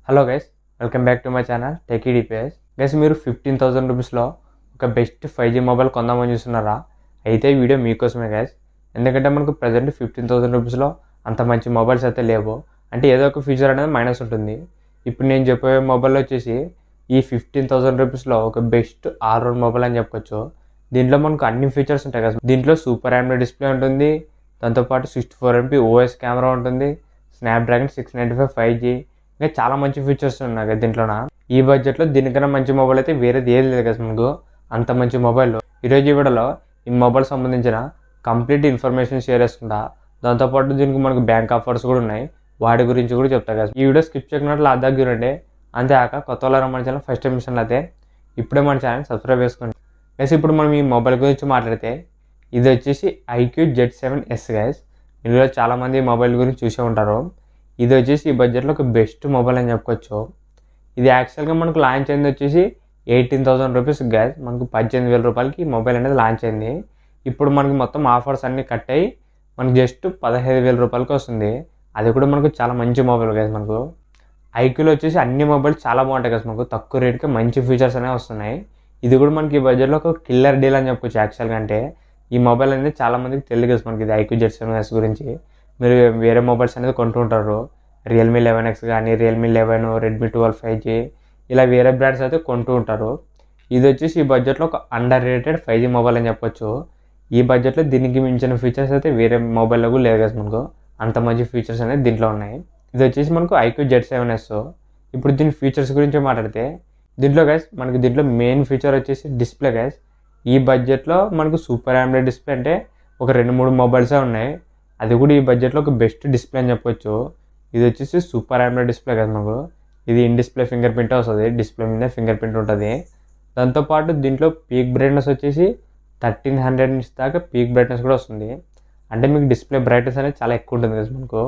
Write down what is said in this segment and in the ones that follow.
Hello guys, welcome back to my channel techie DPS. Guys, మీరు 15,000 రూపీస్లో ఒక best 5G mobile కొందామని చూస్తున్నారా? అయితే ఈ వీడియో మీకోసమే గైస్. ఎందుకంటే మనకు ప్రజెంట్ 15,000 రూపీస్లో అంత మంచి మొబైల్స్ అయితే లేవు. అంటే ఏదో ఒక ఫీచర్ అనేది మైనస్ ఉంటుంది. ఇప్పుడు నేను చెప్పే మొబైల్ వచ్చేసి ఈ 15,000 రూపీస్లో ఒక బెస్ట్ ఆల్రౌండ్ మొబైల్ అని చెప్పొచ్చు. దీంట్లో మనకు అన్ని ఫీచర్స్ ఉంటాయి కదా. దీంట్లో సూపర్ AMOLED డిస్ప్లే ఉంటుంది, దాంతోపాటు 64MP OS కెమెరా ఉంటుంది, స్నాప్డ్రాగన్ 695 5G, ఇంకా చాలా మంచి ఫీచర్స్ ఉన్నాయి కదా దీంట్లోన. ఈ బడ్జెట్లో దీనికన్నా మంచి మొబైల్ అయితే వేరేది ఏది లేదు కదా మనకు. అంత మంచి మొబైల్ ఈరోజు ఈ వీడియోలో ఈ మొబైల్ సంబంధించిన కంప్లీట్ ఇన్ఫర్మేషన్ షేర్ చేసుకుంటా. దాంతోపాటు దీనికి మనకు బ్యాంక్ ఆఫర్స్ కూడా ఉన్నాయి, వాటి గురించి కూడా చెప్తా కదా. ఈ వీడియో స్కిప్ చేయకున్నట్లు ఆ దగ్గర ఉండే. అంతేకాక కొత్త వాళ్ళు మన ఛానల్ ఫస్ట్ టైం మిషన్ అయితే ఇప్పుడే మన ఛానల్ సబ్స్క్రైబ్ చేసుకోండి. గైస్, ఇప్పుడు మనం ఈ మొబైల్ గురించి మాట్లాడితే ఇది వచ్చేసి IQ Z7S గైస్. ఇందులో చాలామంది మొబైల్ గురించి చూసే ఉంటారు. ఇది వచ్చేసి ఈ బడ్జెట్లో ఒక బెస్ట్ మొబైల్ అని చెప్పుకోవచ్చు. ఇది యాక్చువల్గా మనకు లాంచ్ అయింది వచ్చేసి 18,000 రూపీస్ గైస్. మనకు 18,000 రూపాయలకి ఈ మొబైల్ అనేది లాంచ్ అయింది. ఇప్పుడు మనకి మొత్తం ఆఫర్స్ అన్నీ కట్ అయ్యి మనకు జస్ట్ 15,000 రూపాయలకి వస్తుంది. అది కూడా మనకు చాలా మంచి మొబైల్ గైస్. మనకు ఐక్యూలో వచ్చేసి అన్ని మొబైల్స్ చాలా బాగుంటాయి కదా. మనకు తక్కువ రేట్కి మంచి ఫీచర్స్ అనేవి వస్తున్నాయి. ఇది కూడా మనకి ఈ బడ్జెట్లో ఒక కిల్లర్ డీల్ అని చెప్పుకోవచ్చు. యాక్చువల్గా అంటే ఈ మొబైల్ అనేది చాలా మందికి తెలియదు కదా మనకి. ఇది IQ Z7S గురించి మీరు వేరే మొబైల్స్ అనేది కొంటూ ఉంటారు. రియల్మీ 11X కానీ, రియల్మీ 11, రెడ్మీ 12 5G, ఇలా వేరే బ్రాండ్స్ అయితే కొంటూ ఉంటారు. ఇది వచ్చేసి ఈ బడ్జెట్లో ఒక అండర్ రేటెడ్ 5G మొబైల్ అని చెప్పొచ్చు. ఈ బడ్జెట్లో దీనికి మించిన ఫీచర్స్ అయితే వేరే మొబైల్లో కూడా లేదు కదా మనకు. అంత మంచి ఫీచర్స్ అనేది దీంట్లో ఉన్నాయి. ఇది వచ్చేసి మనకు IQ Z7S. ఇప్పుడు దీని ఫీచర్స్ గురించి మాట్లాడితే దీంట్లో గైస్ మనకి దీంట్లో మెయిన్ ఫీచర్ వచ్చేసి డిస్ప్లే గైస్. ఈ బడ్జెట్లో మనకు సూపర్ AMOLED డిస్ప్లే అంటే ఒక 2-3 మొబైల్సే ఉన్నాయి. అది కూడా ఈ బడ్జెట్లో ఒక బెస్ట్ డిస్ప్లే అని చెప్పొచ్చు. ఇది వచ్చేసి సూపర్ AMOLED డిస్ప్లే కదా మనకు. ఇది ఇన్ డిస్ప్లే ఫింగర్ ప్రింట్ వస్తుంది, డిస్ప్లే మీద ఫింగర్ ప్రింట్ ఉంటుంది. దాంతోపాటు దీంట్లో పీక్ బ్రైట్నెస్ వచ్చేసి 1300 నిట్స్ దాకా పీక్ బ్రైట్నెస్ కూడా వస్తుంది. అంటే మీకు డిస్ప్లే బ్రైట్నెస్ అనేది చాలా ఎక్కువ ఉంటుంది కదా మనకు.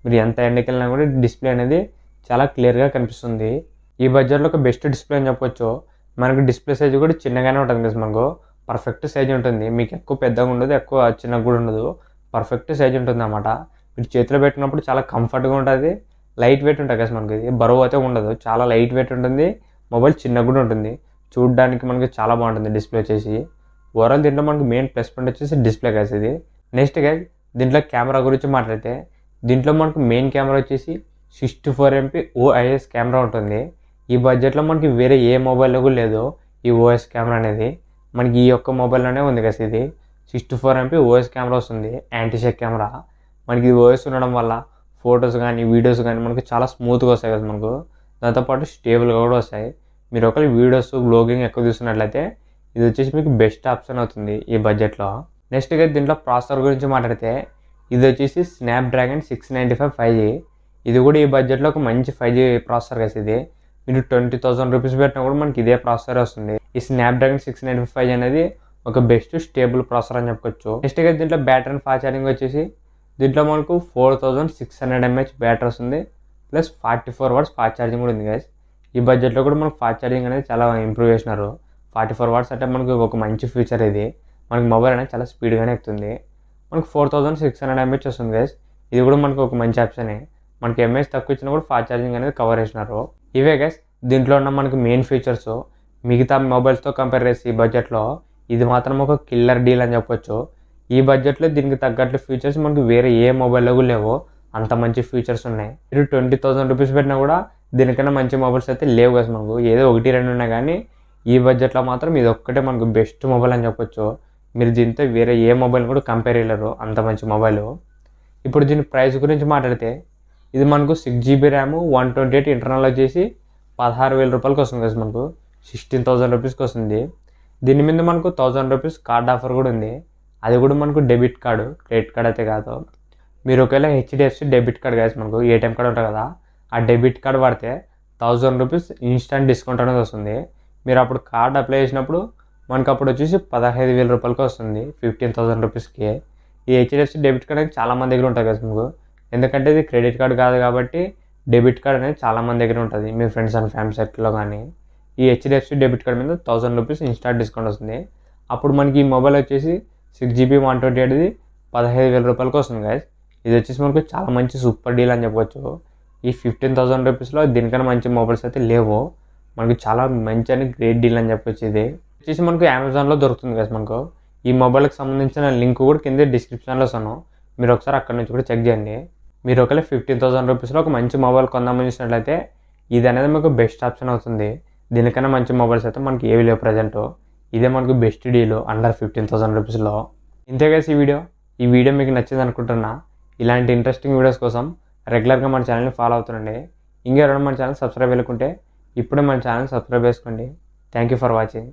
మీరు ఎంత ఎండకి వెళ్ళినా కూడా డిస్ప్లే అనేది చాలా క్లియర్గా కనిపిస్తుంది. ఈ బడ్జెట్లో ఒక బెస్ట్ డిస్ప్లే అని చెప్పొచ్చు. మనకు డిస్ప్లే సైజ్ కూడా చిన్నగానే ఉంటుంది కదా మనకు. పర్ఫెక్ట్ సైజ్ ఉంటుంది, మీకు ఎక్కువ పెద్దగా ఉండదు, ఎక్కువ చిన్నగా కూడా ఉండదు. పర్ఫెక్ట్ సైజ్ ఉంటుంది అన్నమాట. మీరు చేతిలో పెట్టినప్పుడు చాలా కంఫర్ట్గా ఉంటుంది, లైట్ వెయిట్ ఉంటుంది కదా మనకి. ఇది బరువు అయితే ఉండదు, చాలా లైట్ వెయిట్ ఉంటుంది. మొబైల్ చిన్నగా కూడా ఉంటుంది, చూడడానికి మనకి చాలా బాగుంటుంది డిస్ప్లే వచ్చేసి. ఓవరాల్ దీంట్లో మనకు మెయిన్ ప్లస్ పాయింట్ వచ్చేసి డిస్ప్లే గైస్. ఇది నెక్స్ట్ గైస్, దీంట్లో కెమెరా గురించి మాట్లాడితే దీంట్లో మనకు మెయిన్ కెమెరా వచ్చేసి 64MP OIS కెమెరా ఉంటుంది. ఈ బడ్జెట్లో మనకి వేరే ఏ మొబైల్లో కూడా లేదు ఈ OS కెమెరా అనేది. మనకి ఈ యొక్క మొబైల్లోనే ఉంది కదా. ఇది 64MP OS కెమెరా వస్తుంది, యాంటీ షేక్ కెమెరా. మనకి ఇది OS ఉండడం వల్ల ఫొటోస్ కానీ వీడియోస్ కానీ మనకు చాలా స్మూత్గా వస్తాయి కదా మనకు. దాంతోపాటు స్టేబుల్గా కూడా వస్తాయి. మీరు ఒకవేళ వీడియోస్ బ్లాగింగ్ ఎక్కువ చూస్తున్నట్లయితే ఇది వచ్చేసి మీకు బెస్ట్ ఆప్షన్ అవుతుంది ఈ బడ్జెట్లో. నెక్స్ట్గా దీంట్లో ప్రాసెసర్ గురించి మాట్లాడితే ఇది వచ్చేసి స్నాప్డ్రాగన్ 695 5G. ఇది కూడా ఈ బడ్జెట్లో ఒక మంచి 5G ప్రాసెసర్ కదా. ఇది మీరు 20,000 రూపీస్ పెట్టినా కూడా మనకి ఇదే ప్రాసెసర్ వస్తుంది. ఈ స్నాప్డ్రాగన్ 695 5G అనేది ఒక బెస్ట్ స్టేబుల్ ప్రాసెసర్ అని చెప్పుకోవచ్చు. నెక్స్ట్గా దీంట్లో బ్యాటరీ అండ్ ఫాస్ట్ ఛార్జింగ్ వచ్చేసి దీంట్లో మనకు 4600 mAh బ్యాటరీ వస్తుంది, ప్లస్ 44 వాట్స్ ఫాస్ట్ ఛార్జింగ్ కూడా ఉంది గైస్. ఈ బడ్జెట్లో కూడా మనకు ఫాస్ట్ ఛార్జింగ్ అనేది చాలా ఇంప్రూవ్ చేసినారు. 44 వాట్స్ అంటే మనకు ఒక మంచి ఫీచర్. ఇది మనకి మొబైల్ అనేది చాలా స్పీడ్గానే ఎక్కుతుంది. మనకు 4600 mAh వస్తుంది గైస్. ఇది కూడా మనకు ఒక మంచి ఆప్షనే. మనకి ఎంఏహెచ్ తక్కువ ఇచ్చినా కూడా ఫాస్ట్ ఛార్జింగ్ అనేది కవర్ చేసినారు. ఇవే గైస్ దీంట్లో ఉన్న మనకు మెయిన్ ఫీచర్స్. మిగతా మొబైల్స్తో కంపేర్ చేసి ఈ బడ్జెట్లో ఇది మాత్రం ఒక కిల్లర్ డీల్ అని చెప్పొచ్చు. ఈ బడ్జెట్లో దీనికి తగ్గట్లు ఫీచర్స్ మనకు వేరే ఏ మొబైల్లో కూడా లేవు, అంత మంచి ఫీచర్స్ ఉన్నాయి. మీరు 20,000 రూపీస్ పెట్టినా కూడా దీనికన్నా మంచి మొబైల్స్ అయితే లేవు కదా మనకు. ఏదో 1-2 ఉన్నాయి, కానీ ఈ బడ్జెట్లో మాత్రం ఇది ఒక్కటే మనకు బెస్ట్ మొబైల్ అని చెప్పొచ్చు. మీరు దీంతో వేరే ఏ మొబైల్ కూడా కంపేర్ చేయలేరు, అంత మంచి మొబైల్. ఇప్పుడు దీని ప్రైస్ గురించి మాట్లాడితే ఇది మనకు 6GB ర్యామ్ 128 ఇంటర్నల్ వచ్చేసి 16,000 రూపాయలకి వస్తుంది కదా మనకు. 16,000 రూపీస్కి వస్తుంది. దీని మీద మనకు 1000 రూపీస్ కార్డ్ ఆఫర్ కూడా ఉంది. అది కూడా మనకు డెబిట్ కార్డు, క్రెడిట్ కార్డ్ అయితే కాదు. మీరు ఒకవేళ HDFC డెబిట్ కార్డ్ కాదు మనకు ATM కార్డు ఉంటుంది కదా, ఆ డెబిట్ కార్డ్ వాడితే 1000 రూపీస్ ఇన్స్టెంట్ డిస్కౌంట్ అనేది వస్తుంది. మీరు అప్పుడు కార్డ్ అప్లై చేసినప్పుడు మనకు అప్పుడు వచ్చేసి 15,000 రూపాయలకి వస్తుంది, 15,000 రూపీస్కి. ఈ HDFC డెబిట్ కార్డ్ అనేది చాలా మంది దగ్గర ఉంటుంది కదా మనకు. ఎందుకంటే ఇది క్రెడిట్ కార్డ్ కాదు కాబట్టి డెబిట్ కార్డ్ అనేది చాలా మంది దగ్గర ఉంటుంది, మీ ఫ్రెండ్స్ అండ్ ఫ్యామిలీ సర్కిల్లో కానీ. ఈ HDFC డెబిట్ కార్డ్ మీద 1000 రూపీస్ ఇన్స్టెంట్ డిస్కౌంట్ వస్తుంది. అప్పుడు మనకి ఈ మొబైల్ వచ్చేసి 6GB 128 15,000 రూపాయలకి వస్తుంది గైస్. ఇది వచ్చేసి మనకు చాలా మంచి సూపర్ డీల్ అని చెప్పొచ్చు. ఈ 15,000 రూపీస్లో దీనికన్నా మంచి మొబైల్స్ అయితే లేవు. మనకి చాలా మంచి అని గ్రేట్ డీల్ అని చెప్పొచ్చు. ఇది వచ్చేసి మనకు అమెజాన్లో దొరుకుతుంది కదా. మనకు ఈ మొబైల్కి సంబంధించిన లింక్ కూడా కింద డిస్క్రిప్షన్లో ఇస్తాను. మీరు ఒకసారి అక్కడ నుంచి కూడా చెక్ చేయండి. మీరు ఒకవేళ 15,000 రూపీస్లో ఒక మంచి మొబైల్ కొందామని చూసినట్లయితే ఇది అనేది మీకు బెస్ట్ ఆప్షన్ అవుతుంది. దీనికన్నా మంచి మొబైల్స్ అయితే మనకి ఏవి లేవు ప్రజెంట్. ఇదే మనకు బెస్ట్ డీల్ అండర్ 15,000 రూపీస్లో. ఇంతే కదా ఈ వీడియో మీకు నచ్చింది అనుకుంటున్నా. ఇలాంటి ఇంట్రెస్టింగ్ వీడియోస్ కోసం రెగ్యులర్గా మన ఛానల్ని ఫాలో అవుతుండండి. ఇంకెవరైనా మన ఛానల్ సబ్స్క్రైబ్ చేసుకుంటే ఇప్పుడే మన ఛానల్ సబ్స్క్రైబ్ చేసుకోండి. Thank you for watching.